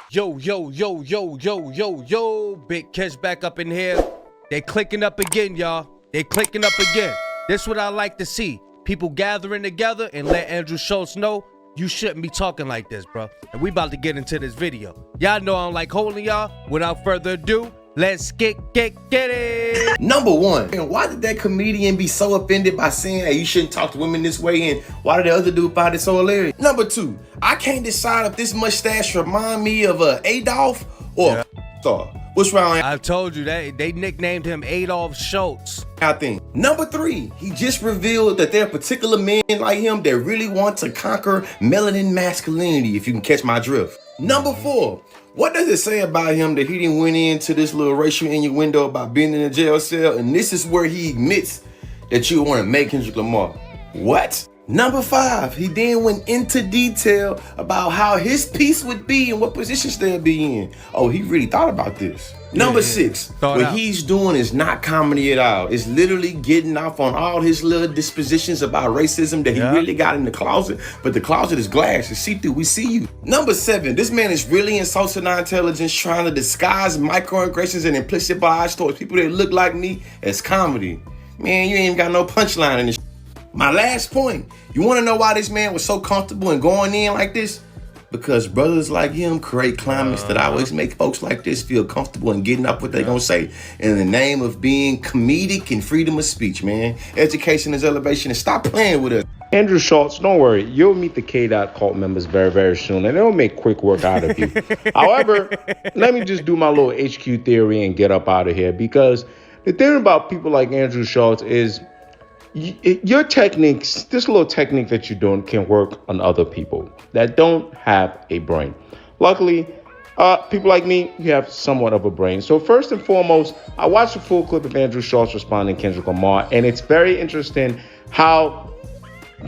Yo, yo, yo, yo, yo, yo, yo, Big Catch back up in here. They clicking up again, y'all. They clicking up again. This what I like to see. People gathering together and let Andrew Schultz know you shouldn't be talking like this, bro. And we about to get into this video. Y'all know I don't like holding y'all. Without further ado, let's get it. Number one, and why did that comedian be so offended by saying, hey, you shouldn't talk to women this way? And why did the other dude find it so hilarious? Number two, I can't decide if this mustache remind me of Adolf or Star. What's wrong? I told you that they nicknamed him Adolf Schultz. I think. Number three, he just revealed that there are particular men like him that really want to conquer melanin masculinity, if you can catch my drift. Number four, what does it say about him that he didn't went into this little racial innuendo about being in a jail cell? And this is where he admits that you want to make Kendrick Lamar. What? Number five, he then went into detail about how his piece would be and what positions they'll be in. Oh, he really thought about this. Number six, what he's doing is not comedy at all. It's literally getting off on all his little dispositions about racism that he really got in the closet. But the closet is glass. It's see-through. We see you. Number seven, this man is really insulting our intelligence, trying to disguise microaggressions and implicit bias towards people that look like me as comedy. Man, you ain't got no punchline in this. My last point, you want to know why this man was so comfortable in going in like this? Because brothers like him create climates that always make folks like this feel comfortable in getting up what they're going to say in the name of being comedic and freedom of speech, man. Education is elevation, and stop playing with us. Andrew Schultz, don't worry. You'll meet the K-Dot cult members very, very soon, and they'll make quick work out of you. However, let me just do my little HQ theory and get up out of here, because the thing about people like Andrew Schultz is your techniques, this little technique that you're doing can work on other people that don't have a brain. Luckily, people like me, you have somewhat of a brain. So first and foremost, I watched a full clip of Andrew Schultz responding to Kendrick Lamar, and it's very interesting how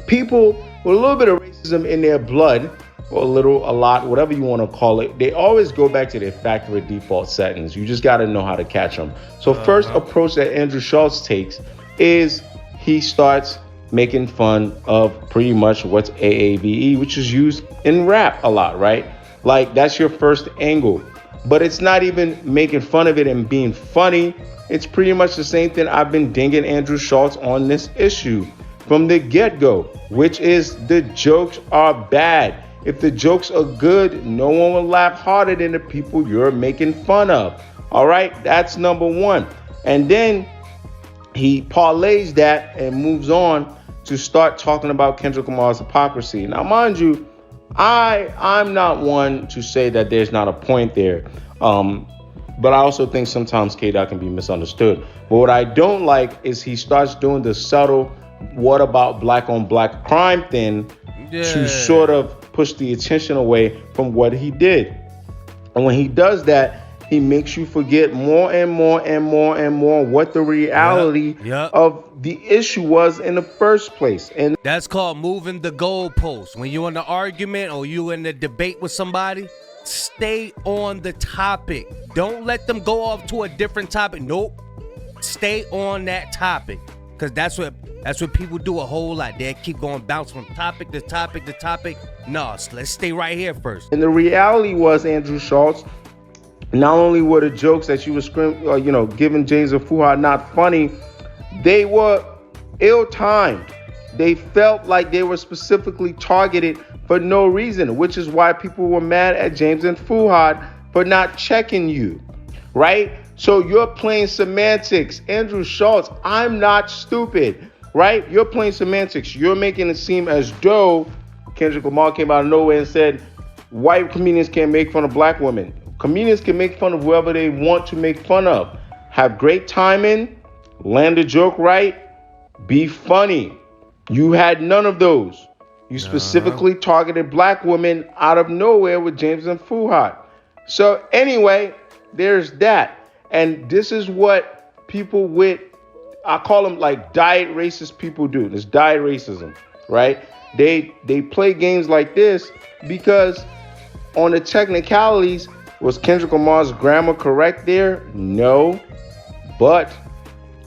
people with a little bit of racism in their blood, or a lot, whatever you want to call it, they always go back to their factory default settings. You just got to know how to catch them. So first approach that Andrew Schultz takes is he starts making fun of pretty much what's AAVE, which is used in rap a lot, right? Like, that's your first angle. But it's not even making fun of it and being funny. It's pretty much the same thing I've been dinging Andrew Schultz on this issue from the get-go, which is the jokes are bad. If the jokes are good, no one will laugh harder than the people you're making fun of. All right, that's number one. And then he parlays that and moves on to start talking about Kendrick Lamar's hypocrisy. Now, mind you, I'm not one to say that there's not a point there. But I also think sometimes K-Dot can be misunderstood. But what I don't like is he starts doing the subtle, what about black on black crime thing to sort of push the attention away from what he did. And when he does that, he makes you forget more and more and more and more what the reality of the issue was in the first place. And that's called moving the goalpost. When you're in an argument or you in a debate with somebody, stay on the topic. Don't let them go off to a different topic. Nope. Stay on that topic. Because that's what people do a whole lot. They keep going bounce from topic to topic to topic. No, let's stay right here first. And the reality was, Andrew Schultz, not only were the jokes that you were giving James and Fuhad not funny, they were ill-timed. They felt like they were specifically targeted for no reason, which is why people were mad at James and Fuhad for not checking you, right? So you're playing semantics. Andrew Schultz, I'm not stupid, right? You're playing semantics. You're making it seem as though Kendrick Lamar came out of nowhere and said, white comedians can't make fun of black women. Comedians can make fun of whoever they want to make fun of. Have great timing, land a joke right, be funny. You had none of those. You specifically targeted black women out of nowhere with James and Fuhad. So anyway, there's that. And this is what people with, I call them like diet racist people do. This diet racism, right? They play games like this because on the technicalities, was Kendrick Lamar's grammar correct there? No. But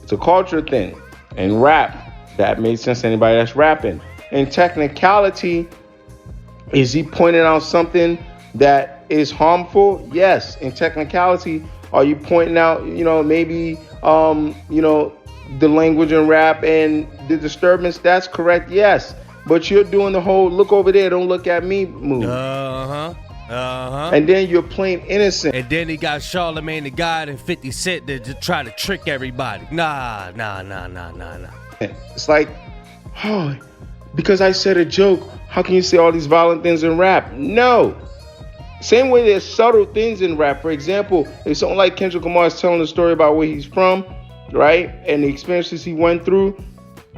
it's a culture thing. And rap, that made sense to anybody that's rapping. In technicality, is he pointing out something that is harmful? Yes. In technicality, are you pointing out, maybe, the language in rap and the disturbance? That's correct. Yes. But you're doing the whole look over there, don't look at me move. And then you're playing innocent. And then he got Charlamagne the God and 50 Cent to try to trick everybody. Nah. It's like, oh, because I said a joke, how can you say all these violent things in rap? No. Same way there's subtle things in rap. For example, if something like Kendrick Lamar is telling a story about where he's from, right? And the experiences he went through,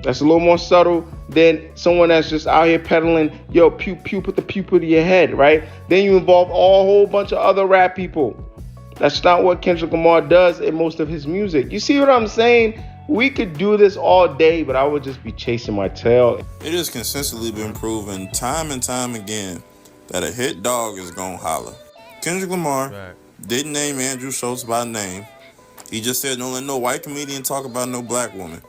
that's a little more subtle than someone that's just out here peddling, yo, pew, pew, put the pew to your head, right? Then you involve a whole bunch of other rap people. That's not what Kendrick Lamar does in most of his music. You see what I'm saying? We could do this all day, but I would just be chasing my tail. It has consistently been proven time and time again that a hit dog is gonna holler. Kendrick Lamar didn't name Andrew Schultz by name. He just said, don't let no white comedian talk about no black woman.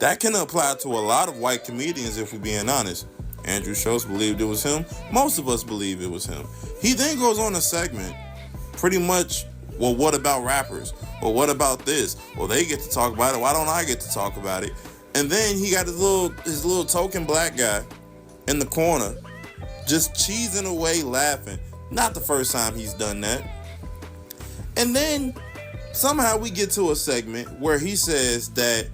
That can apply to a lot of white comedians if we're being honest. Andrew Schultz believed it was him. Most of us believe it was him. He then goes on a segment, pretty much, well, what about rappers? Well, what about this? Well, they get to talk about it. Why don't I get to talk about it? And then he got his little token black guy in the corner, just cheesing away, laughing. Not the first time he's done that. And then somehow we get to a segment where he says that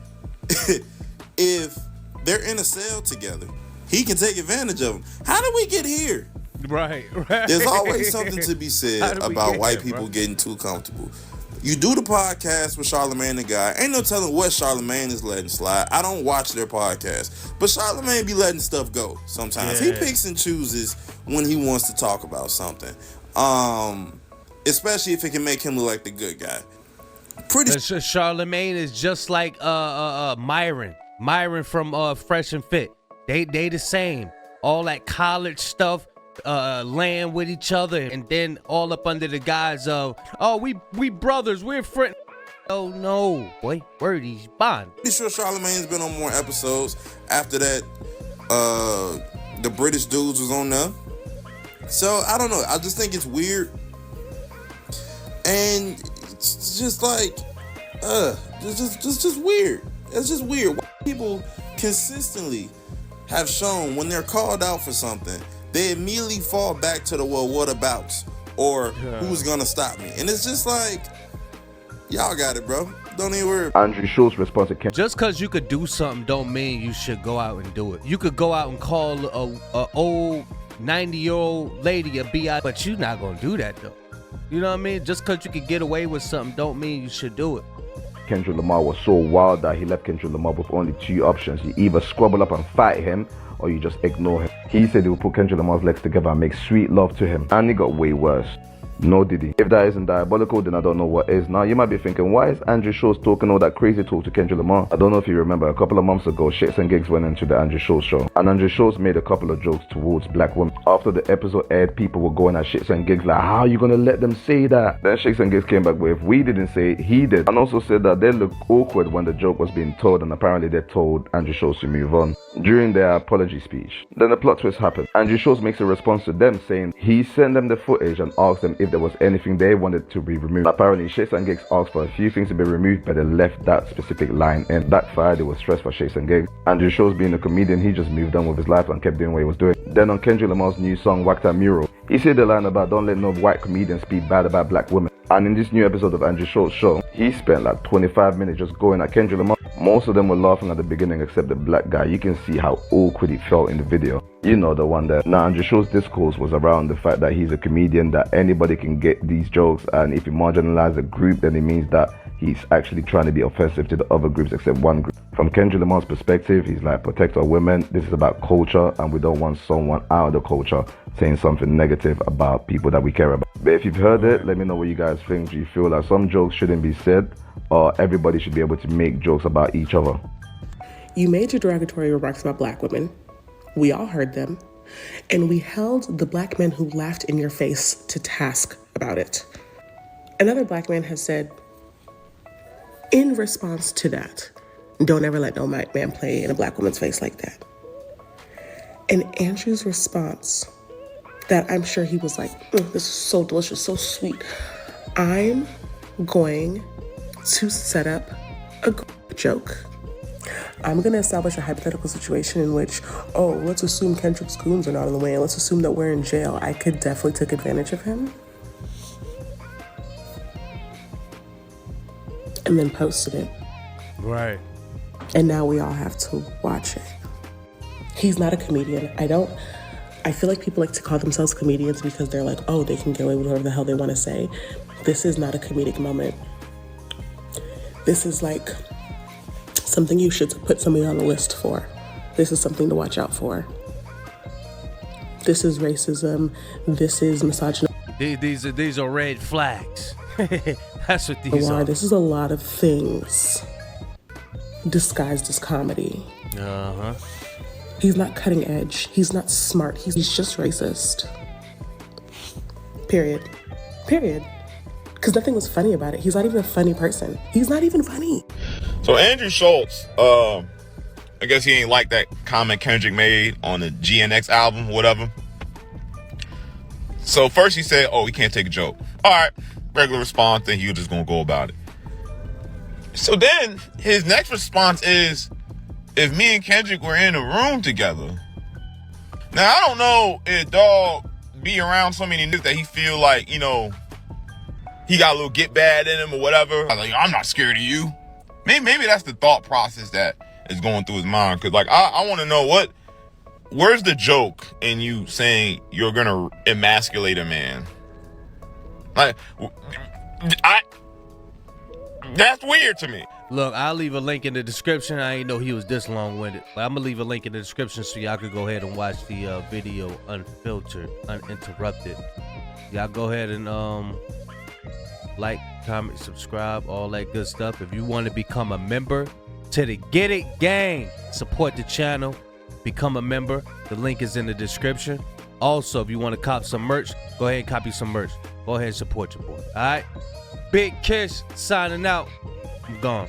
if they're in a cell together, he can take advantage of them. How did we get here? Right. There's always something to be said about white people getting too comfortable. You do the podcast with Charlamagne the God. Ain't no telling what Charlamagne is letting slide. I don't watch their podcast. But Charlamagne be letting stuff go sometimes. Yeah. He picks and chooses when he wants to talk about something. Especially if it can make him look like the good guy. Charlamagne is just like Myron from Fresh and Fit. They the same. All that college stuff, laying with each other, and then all up under the guise of, oh, we brothers, we're friends. Oh no, boy, wordy's bond. Pretty sure Charlamagne's been on more episodes after that. The British dudes was on there. So I don't know. I just think it's weird, and it's just like, just weird. It's just weird. White people consistently have shown when they're called out for something, they immediately fall back to the, well, what abouts? Or who's gonna stop me? And it's just like, y'all got it, bro. Don't even worry. Andrew Schultz response to just because you could do something don't mean you should go out and do it. You could go out and call a old 90-year-old lady a B.I., but you're not gonna do that though. You know what I mean? Just because you could get away with something don't mean you should do it. Kendrick Lamar was so wild that he left Kendrick Lamar with only two options. You either squabble up and fight him, or you just ignore him. He said he would put Kendrick Lamar's legs together and make sweet love to him. And it got way worse. No, did he? If that isn't diabolical, then I don't know what is. Now, you might be thinking, why is Andrew Schultz talking all that crazy talk to Kendrick Lamar? I don't know if you remember, a couple of months ago, Shits and Gigs went into the Andrew Schultz show. And Andrew Schultz made a couple of jokes towards black women. After the episode aired, people were going at Shits and Gigs like, how are you going to let them say that? Then Shits and Gigs came back with, if we didn't say it, he did. And also said that they looked awkward when the joke was being told, and apparently they told Andrew Schultz to move on during their apology speech. Then the plot twist happened. Andrew Schultz makes a response to them saying he sent them the footage and asked them if there was anything they wanted to be removed. Apparently, Shits and Gigs asked for a few things to be removed, but they left that specific line in. Backfired, it was stress for Shits and Gigs. Andrew Schultz, being a comedian, he just moved on with his life and kept doing what he was doing. Then on Kendrick Lamar's new song, Whack That Mural, he said the line about don't let no white comedian speak bad about black women. And in this new episode of Andrew Schultz's show, he spent like 25 minutes just going at Kendrick Lamar. Most of them were laughing at the beginning except the black guy. You can see how awkward he felt in the video. You know, the one there. Now, Andrew Schultz's discourse was around the fact that he's a comedian, that anybody can get these jokes, and if you marginalize a group, then it means that he's actually trying to be offensive to the other groups except one group. From Kendrick Lamar's perspective, he's like, protect our women. This is about culture, and we don't want someone out of the culture saying something negative about people that we care about. But if you've heard it, let me know what you guys think. Do you feel like some jokes shouldn't be said, or everybody should be able to make jokes about each other? You made your derogatory remarks about black women. We all heard them. And we held the black men who laughed in your face to task about it. Another black man has said, in response to that, don't ever let no white man play in a black woman's face like that. And Andrew's response that I'm sure he was like, this is so delicious, so sweet. I'm going to set up a joke. I'm going to establish a hypothetical situation in which, let's assume Kendrick's goons are not in the way, and let's assume that we're in jail. I could definitely take advantage of him. And then posted it. Right. And now we all have to watch it. He's not a comedian. I feel like people like to call themselves comedians because they're like, they can get away with whatever the hell they want to say. This is not a comedic moment. This is like something you should put somebody on a list for. This is something to watch out for. This is racism. This is misogyny. These are red flags. That's what these are. This is a lot of things disguised as comedy. Uh-huh. He's not cutting edge. He's not smart. He's just racist. Period. Because nothing was funny about it. He's not even a funny person. He's not even funny. So Andrew Schultz, I guess he ain't like that comment Kendrick made on the GNX album, whatever. So first he said, he can't take a joke. All right, regular response, then he was just gonna go about it. So then his next response is, if me and Kendrick were in a room together. Now, I don't know if dog be around so many niggas that he feel like, he got a little get bad in him or whatever. I'm like, I'm not scared of you. Maybe that's the thought process that is going through his mind. Cause like, I want to know where's the joke in you saying you're going to emasculate a man? Like, that's weird to me. Look, I'll leave a link in the description. I ain't know he was this long-winded. But I'm gonna leave a link in the description so y'all could go ahead and watch the video unfiltered, uninterrupted. Y'all go ahead and like, comment, subscribe, all that good stuff. If you want to become a member to the Get It Gang, support the channel, become a member. The link is in the description. Also, if you want to cop some merch, go ahead and copy some merch. Go ahead and support your boy. All right? Big Kiss signing out. I'm gone.